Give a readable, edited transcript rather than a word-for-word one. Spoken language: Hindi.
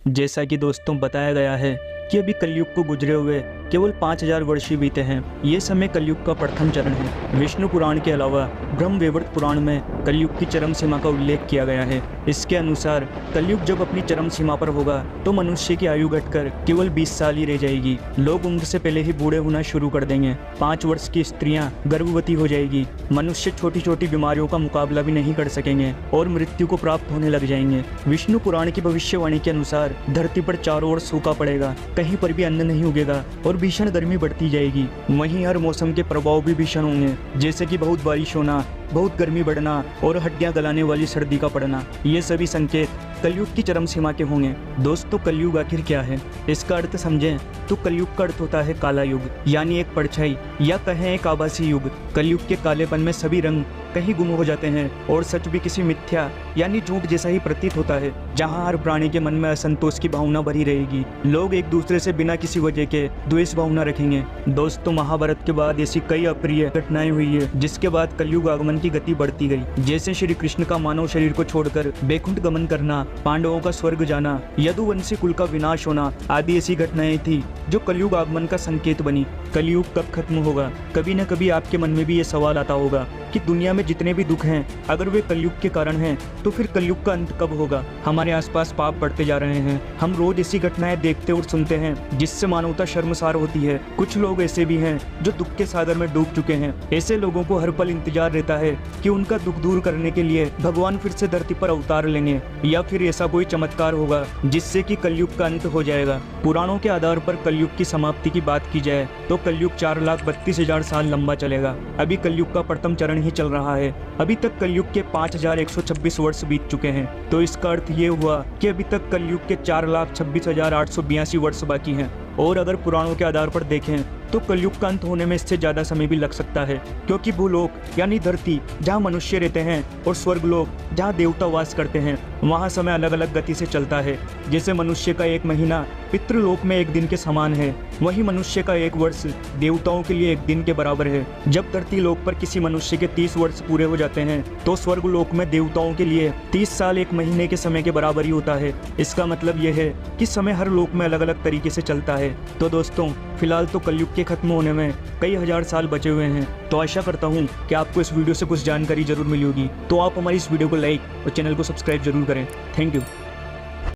जैसा कि दोस्तों बताया गया है कि अभी कलयुग को गुजरे हुए केवल 5000 वर्ष ही बीते हैं। ये समय कलयुग का प्रथम चरण है। विष्णु पुराण के अलावा ब्रह्मवैवर्त पुराण में कलयुग की चरम सीमा का उल्लेख किया गया है। इसके अनुसार कलयुग जब अपनी चरम सीमा पर होगा तो मनुष्य की आयु घटकर केवल 20 साल ही रह जाएगी। लोग उम्र से पहले ही बूढ़े होना शुरू कर देंगे। 5 वर्ष की स्त्रियां गर्भवती हो जाएगी। मनुष्य छोटी छोटी बीमारियों का मुकाबला भी नहीं कर सकेंगे और मृत्यु को प्राप्त होने लग जाएंगे। विष्णु पुराण की भविष्यवाणी के अनुसार धरती पर चारों ओर सूखा पड़ेगा, कहीं पर भी अन्न नहीं उगेगा और भीषण गर्मी बढ़ती जाएगी। वहीं हर मौसम के प्रभाव भी भीषण होंगे, जैसे कि बहुत बारिश होना, बहुत गर्मी बढ़ना और हड्डियां गलाने वाली सर्दी का पड़ना। ये सभी संकेत कलयुग की चरम सीमा के होंगे। दोस्तों, कलयुग आखिर क्या है? इसका अर्थ समझें तो कलयुग का अर्थ होता है काला युग, यानी एक परछाई या कहें एक आभासी युग। कलयुग के कालेपन में सभी रंग कहीं गुम हो जाते हैं और सच भी किसी मिथ्या यानी झूठ जैसा ही प्रतीत होता है, जहां हर प्राणी के मन में असंतोष की भावना भरी रहेगी। लोग एक दूसरे से बिना किसी वजह के द्वेष भावना रखेंगे। दोस्तों, महाभारत के बाद ऐसी कई अप्रिय घटनाएं हुई है, जिसके बाद कलयुग आगमन की गति बढ़ती गई। जैसे श्री कृष्ण का मानव शरीर को छोड़कर बैकुंठ गमन करना, पांडवों का स्वर्ग जाना, यदुवंशी कुल का विनाश होना आदि ऐसी घटनाएं थी जो कलयुग आगमन का संकेत बनी। कलयुग कब खत्म होगा? कभी न कभी आपके मन में भी ये सवाल आता होगा कि दुनिया में जितने भी दुख हैं, अगर वे कलयुग के कारण हैं तो फिर कलयुग का अंत कब होगा? हमारे आसपास पाप बढ़ते जा रहे हैं। हम रोज ऐसी घटनाएं देखते और सुनते हैं जिससे मानवता शर्मसार होती है। कुछ लोग ऐसे भी हैं जो दुख के सागर में डूब चुके हैं। ऐसे लोगों को हर पल इंतजार रहता है कि उनका दुख दूर करने के लिए भगवान फिर से धरती पर अवतार लेंगे या फिर ऐसा कोई चमत्कार होगा जिससे कि कलयुग का अंत हो जाएगा। पुराणों के आधार पर कलयुग की समाप्ति की बात की जाए तो कलयुग 4,32,000 साल लंबा चलेगा। अभी कलयुग का प्रथम चरण ही चल रहा है। अभी तक कलयुग के 5126 वर्ष बीत चुके हैं। तो इसका अर्थ ये हुआ कि अभी तक कलयुग के 4,26,882 वर्ष बाकी हैं। और अगर पुराणों के आधार पर देखें तो कलयुग का अंत होने में इससे ज़्यादा समय भी लग सकता है, क्योंकि भूलोक यानी धरती जहाँ मनुष्य रहते हैं और स्वर्गलोक जहाँ देवता वास करते हैं, वहाँ समय अलग अलग गति से चलता है। जैसे मनुष्य का 1 महीना पितृलोक में 1 दिन के समान है, वही मनुष्य का 1 वर्ष देवताओं के लिए 1 दिन के बराबर है। जब धरती लोक पर किसी मनुष्य के 30 वर्ष पूरे हो जाते हैं तो स्वर्गलोक में देवताओं के लिए 30 साल 1 महीने के समय के बराबर ही होता है। इसका मतलब यह है कि समय हर लोक में अलग अलग तरीके से चलता है। तो दोस्तों, फिलहाल तो कलयुग के खत्म होने में कई हजार साल बचे हुए हैं। तो आशा करता हूँ कि आपको इस वीडियो से कुछ जानकारी जरूर मिली होगी। तो आप हमारी इस वीडियो को लाइक और चैनल को सब्सक्राइब जरूर करें। Thank you.